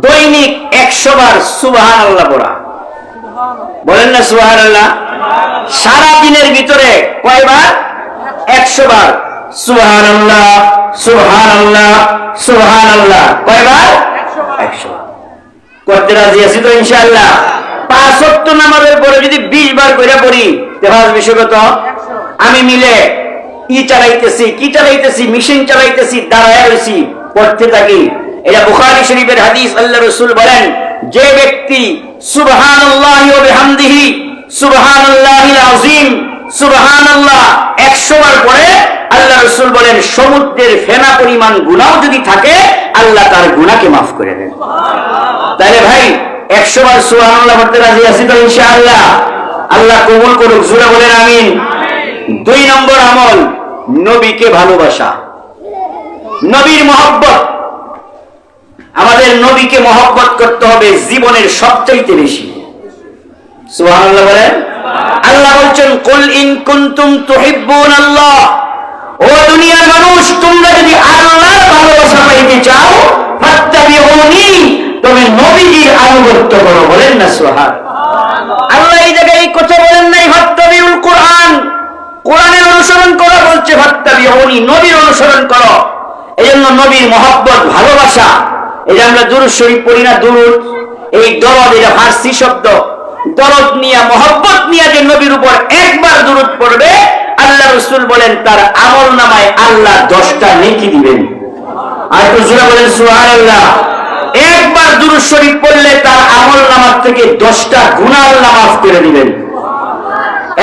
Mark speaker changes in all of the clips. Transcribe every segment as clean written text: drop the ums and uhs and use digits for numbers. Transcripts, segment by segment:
Speaker 1: দৈনিক 100 বার সুবহানাল্লাহ পড়া, বলেন না সুবহানাল্লাহ। সারা দিনের ভিতরে কয়বার? 100 বার সুবহানাল্লাহ সুবহানাল্লাহ সুবহানাল্লাহ। কয়বার? 100 বার। করতে রাজি আছি তো ইনশাআল্লাহ? 5 ওয়াক্ত নামাজের পরে যদি 20 বার কইরা পড়ি তাহলে বিষয় কত? আমি মিলে কি চালাইতেছি, মেশিন চালাইতেছি, দাঁড়ায় রইছি, পড়তে থাকি। এটা বুখারী শরীফের হাদিস। আল্লাহ রাসূল বলেন, যে ব্যক্তি সুবহানাল্লাহি ওয়া বিহামদিহি সুবহানাল্লাহিল আযীম সুবহানাল্লাহ 100 বার পড়ে, আল্লাহ রাসূল বলেন সমুদ্রের ফেনা পরিমাণ গুনাহ যদি থাকে আল্লাহ তার গুনাহকে maaf করে দেন। তাহলে ভাই 100 বার সুবহানাল্লাহ পড়তে রাজি আছি তো ইনশাআল্লাহ? আল্লাহ কবুল করুক, জোরে বলেন আমিন। 2 নম্বর আমল, নবীকে ভালোবাসা, নবীর মহব্বত। আমাদের নবীকে মহব্বত করতে হবে জীবনের সবচাইতে বেশি। সুবহানাল্লাহ বলেন। আল্লাহ বলছেন, কুল ইন কুনতুম তুহিব্বুনাল্লাহ, ও দুনিয়ার মানুষ তোমরা যদি আল্লাহর ভালোবাসা পাইতে চাও ফাত্তাবিউনি, তুমি নবীজির আনুগত্য করো। বলেন না সুবহানাল্লাহ। আল্লাহ এই জায়গায় এই কথা বলেন নাই ফাত্তাবিউল কুরআন, কোরআনের অনুসরণ করো, বলছে ফাত্তাবিউনি, নবীর অনুসরণ করো। এজন্য নবীর মহব্বত, ভালোবাসা। এই যে আমরা দুরূদ শরীফ পড়ি না, দুরূদ, এই দরদ, এটা ফারসি শব্দ। দরদ নিয়া, মহব্বত নিয়া যে নবীর উপর একবার দুরূদ পড়বে, আল্লাহ রাসূল বলেন তার আমলনামায় আল্লাহ 10টা নেকি দিবেন। আর একটু জোরে বলেন সুবহানাল্লাহ। একবার দুরূদ শরীফ পড়লে তার আমলনামার থেকে 10টা গুনাহ আল্লাহ maaf করে দিবেন।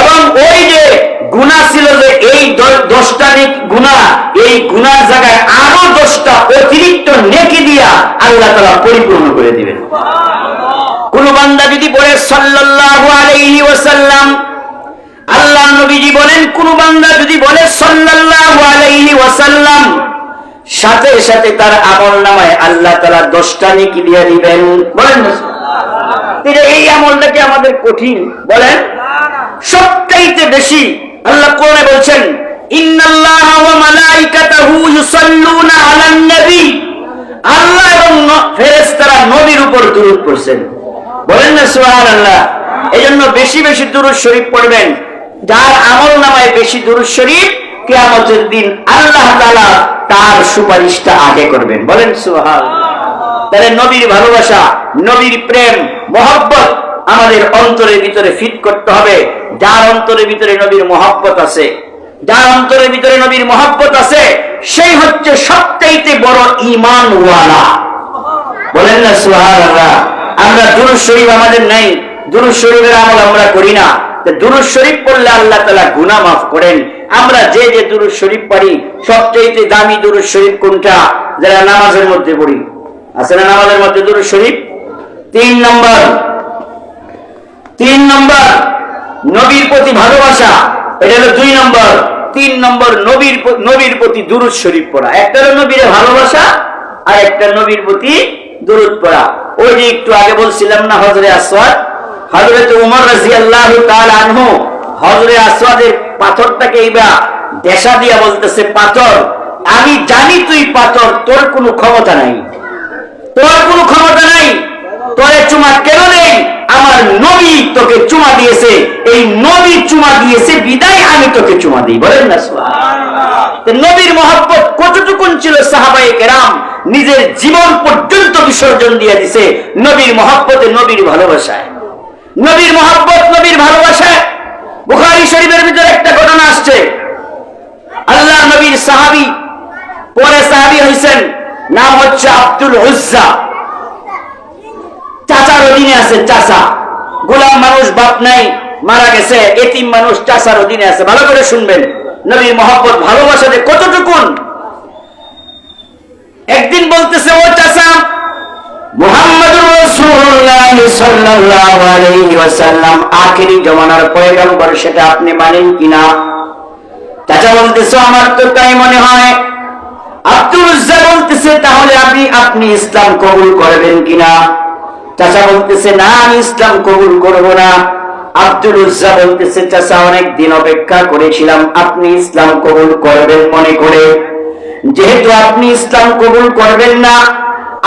Speaker 1: এবং ওই যে গুনাহ ছিল যে এই 10টা গুনাহ, এই গুনার জায়গায় আরো 10টা অতিরিক্ত নেকি দিয়া আল্লাহ তাআলা পরিপূর্ণ করে দিবেন। কোন বান্দা যদি বলে সাল্লাল্লাহু আলাইহি ওয়াসাল্লাম, আল্লাহ নবীজি বলেন কোন বান্দা যদি বলে সাল্লাল্লাহু আলাইহি ওয়াসাল্লাম, সাথে সাথে তার আমলনামায় আল্লাহ তাআলা 10টা নেকি দিয়ে দিবেন। বলেন না সুবহানাল্লাহ। এই আমলটা কি আমাদের কঠিন? বলেন। সবচাইতে বেশি আল্লাহ কোরআনে বলছেন, ইন্নাল্লাহা ওয়া মালাইকাতাহু ইউসাল্লুনা আলান নবী, আল্লাহ এবং ফেরেশতারা নবীর উপর দুরূদ পড়ছেন। বলেন না সুবহানাল্লাহ। এজন্য বেশি বেশি দুরূদ শরীফ পড়বেন। যার আমলনামায় বেশি দুরূদ শরীফ, কিয়ামতের দিন আল্লাহ তাআলা তার সুপারিশটা আগে করবেন। বলেন সুবহানাল্লাহ। তাহলে নবীর ভালোবাসা, নবীর প্রেম, মহব্বত আমাদের অন্তরের ভিতরে ফিট করতে হবে। যার অন্তরের ভিতরে নবীর মহব্বত আছে, যার অন্তরের ভিতরে নবীর মহব্বত আছে, সেই হচ্ছে সবচাইতে বড় ঈমানওয়ালা। বলেন না সুবহানাল্লাহ। আমরা দুরূদ শরীফ আমাদের নাই, দুরূদ শরীফের আমল আমরা করি না। দুরূদ শরীফ পড়লে আল্লাহ তাআলা গুনাহ maaf করেন। আমরা যে যে দুরূদ শরীফ পড়ি, সবচাইতে দামি দুরূদ শরীফ কোনটা? যারা নামাজের মধ্যে পড়ি, আছে না নামাজের মধ্যে দুরূদ শরীফ? 3 নম্বর নবীর প্রতি ভালোবাসা, এটা হলো 2 নম্বর। 3 নম্বর নবীর প্রতি দুরূদ শরীফ পড়া। একটা হলো নবীর ভালোবাসা, আর একটা নবীর প্রতি দুরূদ পড়া। ওই যে একটু আগে বলছিলাম না, হযরত আসওয়াদ, হযরত ওমর রাদিয়াল্লাহু তাআলা আনহু হযরত আসওয়াদের পাথরটাকে এইবা দেশা দিয়া বলতেছে, পাথর, আমি জানি তুই পাথর, তোর কোনো ক্ষমতা নাই, তোর কোনো ক্ষমতা নাই, তোরে চুমা কেন নেই? আমার নবী তোকে চুমা দিয়েছে, এই নবী চুমা দিয়েছে বিদায় আমি তোকে চুমা দিই। বলেন না সুবহানাল্লাহ। নবীর মহব্বত কতটুকুন ছিল? সাহাবায়ে কেরাম নিজের জীবন পর্যন্ত বিসর্জন দিয়ে দিয়েছে নবীর মহব্বতে, নবীর ভালোবাসায়। নবীর মহব্বত, নবীর ভালোবাসায়। বুখারী শরীফের ভিতরে একটা ঘটনা আসছে। আল্লাহ নবীর সাহাবী, পরে সাহাবী হইছেন, নাম হচ্ছে আব্দুল উজ্জা। চাচার অধীনে আছে, চাচা, গোলাম মানুষ, বাপ নাই, মারা গেছে, এতিম মানুষ, চাচার অধীনে আছে। ভালো করে শুনবেন নবীর মহব্বত, ভালোবাসাতে কতটুকুন। একদিন বলতেছে, ও চাচা, মুহাম্মদুর রাসূলুল্লাহ সাল্লাল্লাহু আলাইহি ওয়াসাল্লাম আখেরি জামানার পয়গম্বর, সেটা আপনি মানেন কিনা? চাচা বলতেছে, আমার তো তাই মনে হয়। আব্দুল উজ্জা বলতেছে, তাহলে আপনি ইসলাম কবুল করবেন কিনা? চাচা বলতেছে, না, আমি ইসলাম কবুল করব না। আব্দুল উজ্জা বলতেছে, চাচা অনেক দিন অপেক্ষা করেছিলাম, আপনি ইসলাম কবুল করবেন মনে করে, যেহেতু আপনি ইসলাম কবুল করবেন না,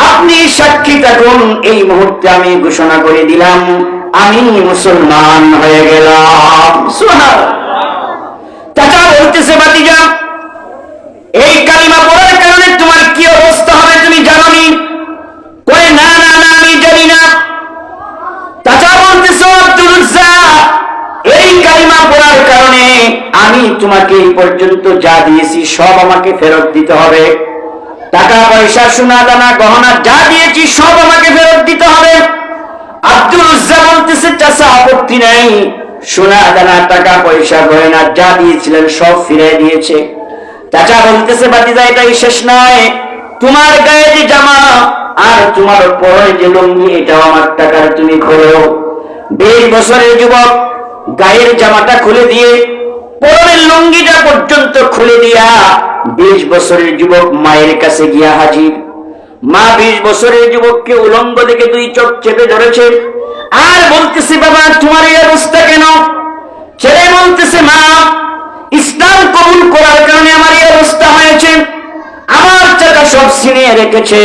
Speaker 1: আপনি সাক্ষী থাকুন, এই মুহূর্তে আমি ঘোষণা করে দিলাম আমি মুসলমান হয়ে গেলাম। সুবহানাল্লাহ। চাচা বলতেছে, ভাতিজা এই কালিমা পড়ার কারণে তোমার কি অবস্থা হবে তুমি জানো নি? কই না না না আমি জানি না। চাচা বলতেছে, আব্দুল উজ্জা এই কালিমা পড়ার কারণে আমি তোমাকে এই পর্যন্ত যা দিয়েছি সব আমাকে ফেরত দিতে হবে। টাকা পয়সা সোনা দানা গহনা যা দিয়েছি সব আমাকে ফেরত দিতে হবে। আব্দুল উজ্জা বলতেছে, চাচা আপত্তি নাই, সোনা দানা টাকা পয়সা গয়না যা দিয়েছিলেন সব ফিরে দিয়েছে। চাচা বলতেছে, ভাতিজা এটাই শেষ নয়, তোমার গায়ে যে জামা আর তোমার পরে যে লুঙ্গি এটাও আমার টাকার তুমি খোলো। 20 বছরের যুবক গায়ের জামাটা খুলে দিয়ে পরের লুঙ্গিটা পর্যন্ত খুলে দিয়া 20 বছরের যুবক মায়ের কাছে গিয়া হাজির। মা 20 বছরের যুবককে উলঙ্গ দেখে 2 চোখ চেপে ধরেছে আর বলতেছে, বাবা তোমার এই অবস্থা কেন? ছেলে বলতেছে, মা ইসলাম কবুল করার কারণে আমার এই অবস্থা হয়েছে। আমার চাচা সব ছিনিয়ে রেখেছে,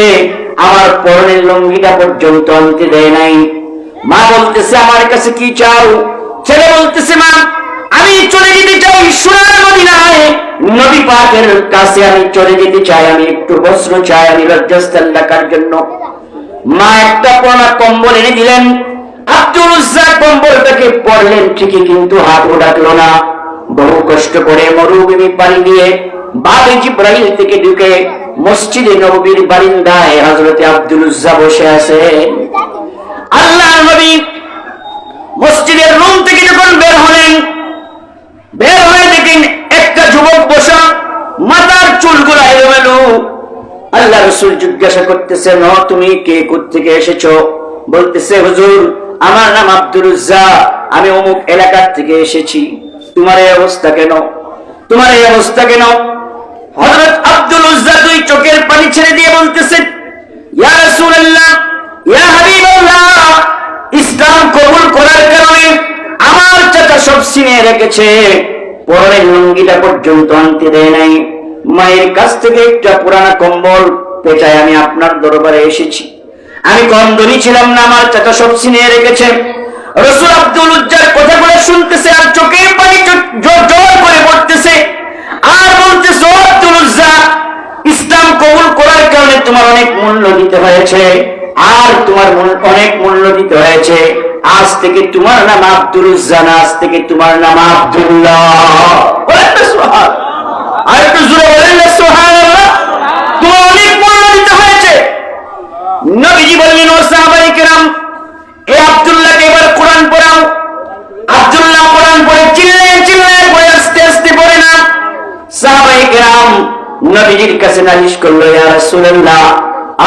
Speaker 1: আমার পরনের লুঙ্গিটা পর্যন্ত আনতে দেয় নাই। মা বলতেছে, আমার কাছে কি চাও? ছেলে বলতেছে, মা আমি চলে যেতে চাই সোনার মদিনায়, নবী পাকের কাছে আমি চলে যেতে চাই, আমি একটু বস্ত্র চাই, আমি লজ্জাস্থান রাখার জন্য। মা একটা পুরানা কম্বল এনে দিলেন। আব্দুল উজ্জা কম্বলটাকে পরলেন ঠিকই, কিন্তু হাত ডাকলো না। বহু কষ্ট করে মরুভূমি পানি দিয়ে বাবে জিব্রাইল থেকে ঢুকে মসজিদে নববীর বারিন্দায় হযরতে আব্দুল উজ্জা বসে আছে। আল্লাহর নবী মসজিদের রুম থেকে যখন বের হলেন, বের হয়ে দেখেন একটা যুবক বসা, মাথার চুলগুলো এলোমেলো। আল্লাহ রাসূল জিজ্ঞাসা করতেছেন, তুমি কে, কোত্থেকে এসেছো? বলতেছে, হুজুর আমার নাম আব্দুল উজ্জা, আমি অমুক এলাকার থেকে এসেছি। তোমার এই অবস্থা কেন? তোমার এই অবস্থা কেন? হযরত আব্দুল উজ্জা 2 চোখের পানি ছেড়ে দিয়ে বলতেছে, ইয়া রাসূলুল্লাহ, ইয়া হাবিবাল্লাহ, ইসলাম কবুল করার কারণে আমার চাচা সব ছিনিয়ে রেখেছে, পরনের লুঙ্গিটা পর্যন্ত আনতে দেয় নাই। মায়ের কাছ থেকে একটা পুরানা কম্বল পেঁচায় আমি আপনার দরবারে এসেছি। আমি কম ধনী ছিলাম না, আমার চাচা সব ছিনিয়ে রেখেছে। রাসূল আব্দুল উজ্জার কথাগুলো শুনতেছে আর চোখের পানি জোর জোর করে পড়তেছে আর বলতেছে, আব্দুল উজ্জা ইসলাম কবুল করার কারণে তোমার অনেক মূল্য দিতে হয়েছে, আর তোমার অনেক মূল্য দিতে হয়েছে। আজ থেকে তোমার নাম আব্দুল উজ্জা না, আজ থেকে তোমার নাম আব্দুল্লাহ। বলেন না সুবহান, আর একটু জোরে বলেন না সুবহানাল্লাহ। তোমার অনেক মূল্য দিতে হয়েছে। নবীজি বললেন, ও সাহাবায়ে কেরাম, এই আব্দুল্লাহকে এবার কোরআন পড়াও। আব্দুল্লাহ কোরআন পড়ে চিল্লায় চিল্লায় পড়ে, আস্তে আস্তে পড়ে না। সাহাবায়ে কেরাম নবীজির কাছে নালিশ করলো, ইয়া রাসূলুল্লাহ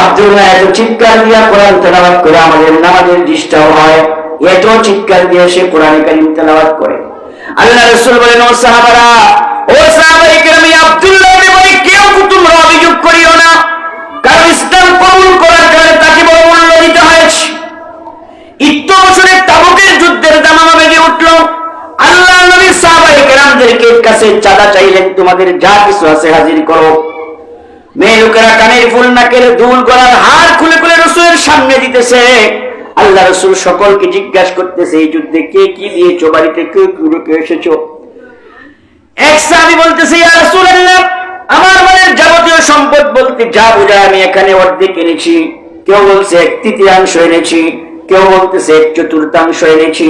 Speaker 1: আব্দুল্লাহ এত চিৎকার দিয়া কোরআন তেলাওয়াত করে আমাদের নামাজের ডিস্টার্ব হয়, এত চিৎকার দিয়ে সে কোরআন কারীম তেলাওয়াত করে। আল্লাহ রাসূল বলেন, ও সাহাবারা, ও সাহাবায়ে কেরাম, আব্দুল্লাহ ব্যাপারে কেউ তোমরা অভিযোগ করিও না, কারণ ইসলাম কবুল করার কারণে তাকে বড় মূল্য দিতে হয়েছে। 12 বছরের তাবুকের যুদ্ধের দামামা বেজে উঠল। আল্লাহ নবী সাহাবায়ে কেরামদেরকে কাছে চাঁদা চাইলেন, তোমাদের যা কিছু আছে হাজির করো। মেয়ে লোকেরা কানের ফুল, নাকের দুল, গলার হার খুলে খুলে রাসূলের সামনে দিতেছে। আল্লাহ রাসূল সকলকে জিজ্ঞাসা করতেছে, এই যুদ্ধে কে কি দিয়েছো, বাড়িতে কে কি রেখে এসেছো? এক সাহাবী বলতেছে, ইয়া রাসূলুল্লাহ আমার মায়ের যাবতীয় সম্পদ বলতে যা বোঝায় আমি এখানে অর্ধেক এনেছি। কেউ বলছে 1/3 এনেছি, কেউ বলতেছে 1/4 এনেছি।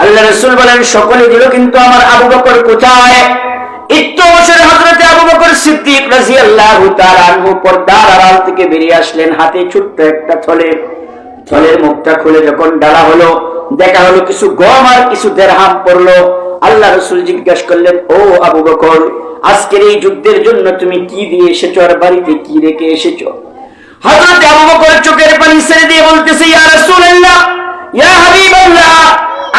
Speaker 1: আল্লাহ রাসূল বলেন, সকলে দিল, কিন্তু আমার আবু বকর কোথায়? 12 বছরের হযরতে আবু বকর সিদ্দিক রাদিয়াল্লাহু তাআলা আনহু পর্দার আড়াল থেকে বেরিয়ে আসলেন, হাতে ছোট্ট একটা থলের মুখটা খুলে যখন ডালা হলো, দেখা হলো কিছু গম আর কিছু দিরহাম পড়লো। আল্লাহ রাসূল জিজ্ঞাসা করলেন, ও আবু বকর, আজকের এই যুদ্ধের জন্য তুমি কি দিয়ে এসেছো আর বাড়িতে কি রেখে এসেছো? হযরত আবু বকর চোখের পানি ছেড়ে দিয়ে বলতেছে, ইয়া রাসূলুল্লাহ, ইয়া হাবিবাল্লাহ,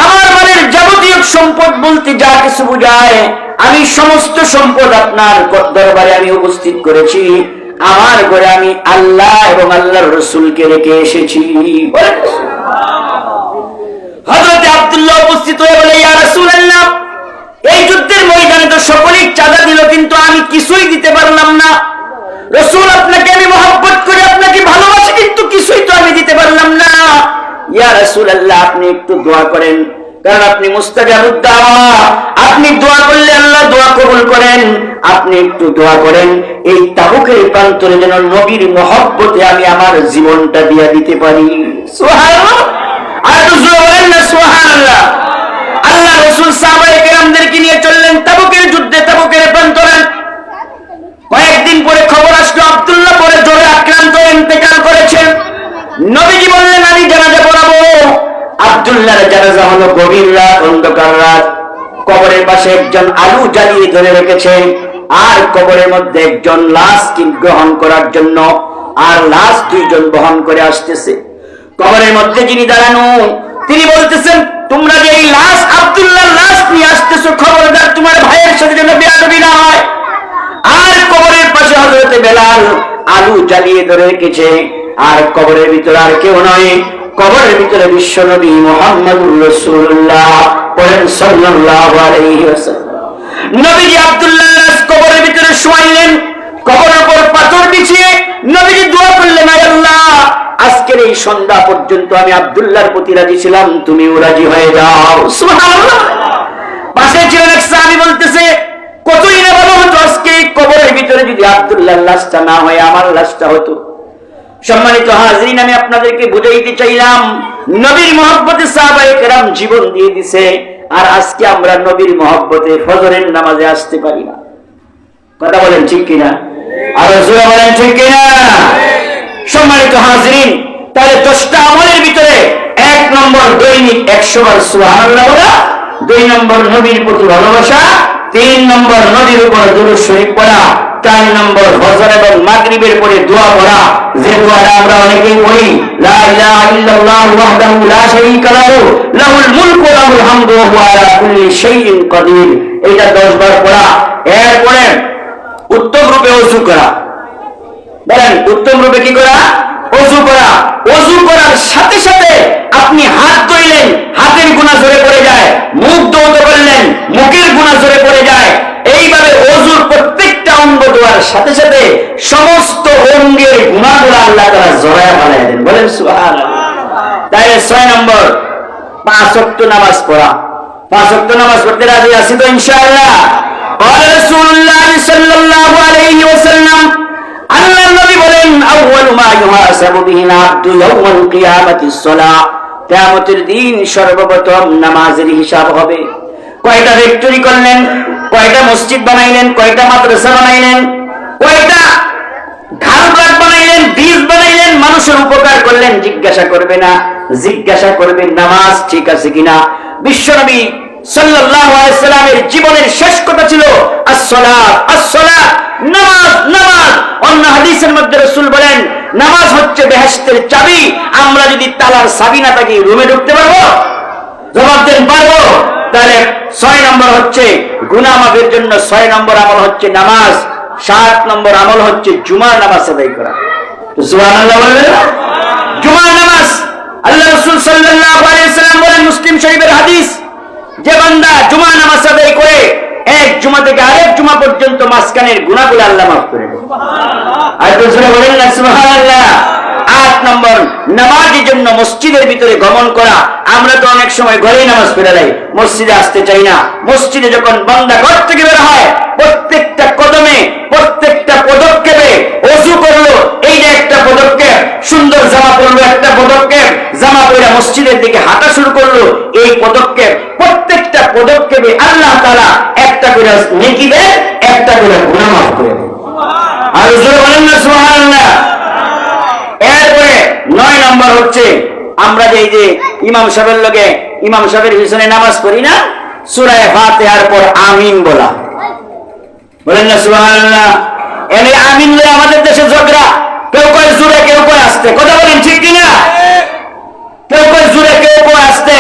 Speaker 1: আমার মালের যাবতীয় সম্পদ বলতে যা কিছু বোঝায় আমি সমস্ত সম্পদ আপনার দরবারে আমি উপস্থিত করেছি। আমার ঘরে আমি আল্লাহ এবং আল্লাহর রাসূলকে রেখে এসেছি। হযরত আব্দুল্লাহ উপস্থিত হয়ে বলে, ইয়া রাসূলুল্লাহ, এই যুদ্ধের ময়দানে তো সকলেই চাঁদা দিল, কিন্তু আমি কিছুই দিতে পারলাম না। রাসূল আপনাকে আমি মহব্বত করি, আপনাকে ভালোবাসি, কিন্তু একটু দোয়া করেন, কারণ আপনি মুস্তাজাবুদ দাওয়া, আপনি দোয়া করলে আল্লাহ দোয়া কবুল করেন। আপনি একটু দোয়া করেন এই তাবুকের প্রান্তরে যেন নবীর মহব্বতে আমি আমার জীবনটা দিয়ে দিতে পারি। সুবহানাল্লাহ, আর একটু জোরে বলেন না সুবহানাল্লাহ। আল্লাহ রাসূল সাহাবায়ে কেরামদেরকে নিয়ে চললেন তাবুকের যুদ্ধে, তাবুকের প্রান্তরে। কয়েকদিন পরে খবর আসলো আব্দুল্লাহ পরে জ্বরে আক্রান্ত হয়ে ইন্তেকাল করেছেন। নবীজি বললেন আমি জানাজা পড়াবো। আব্দুল্লাহর জানাজা হলো গভীর রাত, অন্ধকার রাত। কবরের পাশে একজন আলু জ্বালিয়ে ধরে রেখেছে, আর কবরের মধ্যে একজন লাশ গ্রহণ করার জন্য আর লাশ দুইজন বহন করে আসতেছে। কবরের মধ্যে যিনি দাঁড়ানো তিনি বলতেছেন, তোমরা যে এই লাশ আব্দুল্লাহর লাশ নিয়ে আসতেছো, খবরদার তোমার ভাইয়ের সাথে যেন বেয়াদবি না হয়। আর কবরের পাশে হযরতে বেলাল আলু জ্বালিয়ে ধরে রেখেছে, আর কবরের ভিতরে আর কেউ নয়, কবরের ভিতরে বিশ্বনবী মুহাম্মদুর রাসূলুল্লাহ সাল্লাল্লাহু আলাইহি ওয়াসাল্লাম। নবীজি আব্দুল্লাহ কবরের ভিতরে শুয়াইলেন, কবরের উপর পাথর বিছিয়ে নবীজি দোয়া করলেন, আয় আল্লাহ, আজকের এই সন্ধ্যা পর্যন্ত আমি আব্দুল্লাহর প্রতি রাজি ছিলাম, তুমিও রাজি হয়ে যাও। সুবহানাল্লাহ। পাশে ছিলেন এক সাহাবী, বলতেছে কতই না ভালো হতো আজকে কবরের ভিতরে যদি আব্দুল্লাহর লাশটা না হয় আমার লাশটা হতো। সম্মানিত হাজরিন, আমি আপনাদেরকে বুঝাইতে চাইলাম নবীর মহব্বতে সাহাবায়ে কেরাম জীবন দিয়ে দিছে, আর আজকে আমরা নবীর মহব্বতে ফজরের নামাজে আসতে পারি না। কথা বলেন ঠিক কিনা? আর জোরে বলেন ঠিক কিনা? সম্মানিত হাজরিন, তাহলে 10টা আমলের ভিতরে 1 নম্বর দৈনিক 100 বার সুবহানাল্লাহ বলা, 2 নম্বর নবীর প্রতি ভালোবাসা, 3 নম্বর নবীর উপর দুরূদ শরীফ পড়া, 4 নম্বর ফজর এবং মাগরিবের পরে দোয়া পড়া, যে দোয়াটা আমরা অনেকেই পড়ি, লা ইলাহা ইল্লাল্লাহ ওয়াহদাহু লা শারীকা লাহু লাহুল মুলকু ওয়া লাহুল হামদু ওয়া হুয়া আলা কুল্লি শাইইন কাদির, এটা 10 বার পড়া। এরপরে উত্তম রূপে ওযু করা। বলেন উত্তম রূপে কি করা? ওযু করা। ওযু করার সাথে সাথে আপনি হাত ধুইলেন, হাতের গুনাহ ঝরে পড়ে যায়, মুখ ধৌত করলেন, মুখের গুনাহ ঝরে পড়ে যায়। এইভাবে ওযুর প্রত্যেকটা অঙ্গ ধোয়ার সাথে সাথে সমস্ত অঙ্গের গুনাহগুলো আল্লাহ তাআলা ঝরায়া ফেলে দেন। বলেন সুবহানাল্লাহ। তাহলে 6 নম্বর 5 ওয়াক্ত নামাজ পড়া। 5 ওয়াক্ত নামাজ পড়তে রাজি আছি তো ইনশাআল্লাহ? قال رسول الله صلى الله عليه وسلم, আল্লাহর নবী বলেন, আউয়ালু মা ইউহাসাবু বিহিল আবদু ইয়াউমাল কিয়ামাতিস সালাহ, কিয়ামতের দিন সর্বপ্রথম নামাজের হিসাব হবে। কয়টা ফ্যাক্টরি করলেন, কয়টা মসজিদ বানাইলেন, কয়টা মাদ্রাসা বানাইলেন, কয়টা ঘাট বানাইলেন, বীজ বানাইলেন, মানুষের উপকার করলেন, জিজ্ঞাসা করবে না? জিজ্ঞাসা করবে নামাজ ঠিক আছে কিনা। বিশ্বনবী সাল্লাল্লাহু আলাইহি সাল্লামের জীবনের শেষ কথা ছিল আস-সালাত, আস-সালাত, নামাজ, নামাজ। অন্য হাদিসের মধ্যে রাসূল বলেন, নামাজ হচ্ছে বেহেশতের চাবি। আমরা যদি তালার চাবি না থাকি রুমে ঢুকতে পারবো? জবাব দেন, পারবো? তাহলে 6 নম্বর হচ্ছে গুনাহ মাফের জন্য 6 নম্বর আমল হচ্ছে নামাজ। 7 নম্বর আমল হচ্ছে জুমার নামাজ আদায় করা। সুবহানাল্লাহ বলবেন? জুমার নামাজ আল্লাহ রাসূল সাল্লাল্লাহু আলাইহি সাল্লাম বলেন, মুসলিম শরীফের হাদিস, যে বান্দা জুমার নামাজ আদায় করে এক জুমা থেকে আরেক জুমা পর্যন্ত মাঝখানের গুনাহগুলো আল্লাহ মাফ করে দেন। আর জোরে বলেন না সুবহানাল্লাহ। 8 নম্বর নামাজের জন্য মসজিদের ভিতরে গমন করা। আমরা তো অনেক সময় ঘরেই নামাজ পড়ে যাই, মসজিদে আসতে চাই না। মসজিদে যখন বান্দা ঘর থেকে বের হয়, প্রত্যেকটা কদমে, প্রত্যেকটা পদক্ষেপে ওযু করলো, এই যে একটা পদক্ষেপ, সুন্দর জামা পরলো একটা পদক্ষেপ, জামা পরে মসজিদের দিকে হাঁটা শুরু করলো, এই পদক্ষেপ, প্রত্যেকটা পদক্ষেপে আল্লাহ তাআলা একটা করে নেকি দেন, একটা করে গুনাহ মাফ করে দেন। আর জোরে বলেন না সুবহানাল্লাহ। এরপরে 9 নম্বর হচ্ছে আমরা যে ইমাম সাহেবের লগে ইমাম সাহেবের পিছনে নামাজ পড়ি না, সূরা ফাতিহার পর আমিন বলা। বলেন না সুবহানাল্লাহ। এনে আমিন বলে আমাদের দেশে ঝগড়া, কেউ কয় জোরে, কেউ কয় আস্তে। কথা বলেন ঠিক কিনা? কেউ কয় জোরে, কেউ কয় আস্তে,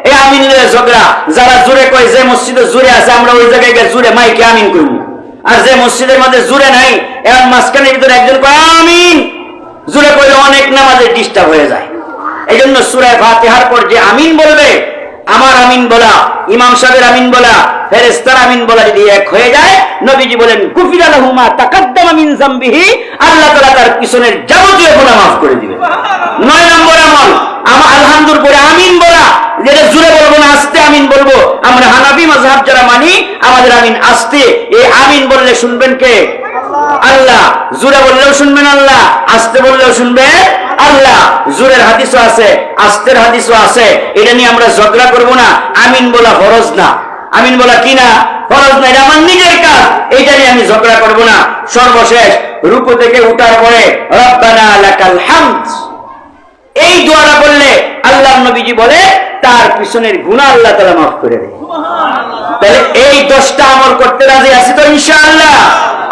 Speaker 1: এই আমিন বলে ঝগড়া। যারা জোরে কয়, যে মসজিদে জোরে আছে আমরা ওই জায়গায় গিয়ে জোরে মাইকে আমিন করব, আর যে মসজিদের মধ্যে জোরে নাই এর মাঝখানের ভিতরে একজন কয় আমিন, জোরে কইলে অনেক নামাজে ডিস্টার্ব হয়ে যায়। এই জন্য সূরা ফাতিহার পর যে আমিন বলবে, আমার আমিন বলা, ইমাম সাহেবের আমিন বলা, ফেরেশতার আমিন বলা যদি এক হয়ে যায়, নবীজি বলেন গুফিরা লাহু মা তাকাদ্দামা মিন যামবিহি, আল্লাহ তাআলা তার পিছনের যাবতীয় গুনাহ মাফ করে দিবেন। 9 নম্বর আমল আলহামদুলিল্লাহ পরে আমিন বলা, যে আমাদের আমিন আস্তে, এই আমিন বললে শুনবেন কে? আল্লাহ। জোরে বললেও শুনবেন আল্লাহ, আস্তে বললেও শুনবে আল্লাহ। জোরের হাদিসও আছে, আস্তের হাদিসও আছে, এটা নিয়ে আমরা ঝগড়া করব না। আমিন বলা ফরজ না, আমিন বলা কি না? ফরজ না, এটা আমার নিজের কাজ, এইটা নিয়ে আমি ঝগড়া করব না। সর্বশেষ রুকু থেকে উঠার পরে রব্বানা লাকাল হামদ, এই দোয়াটা বললে আল্লাহর নবীজি বলে তার পিছনের গুনাহ আল্লাহ তাআলা মাফ করে দেয়। তাহলে এই 10টা আমল করতে রাজি আছি তো ইনশাআল্লাহ?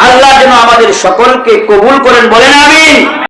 Speaker 1: আল্লাহ যেন আমাদের সকলকে কবুল করেন, বলেন আমিন।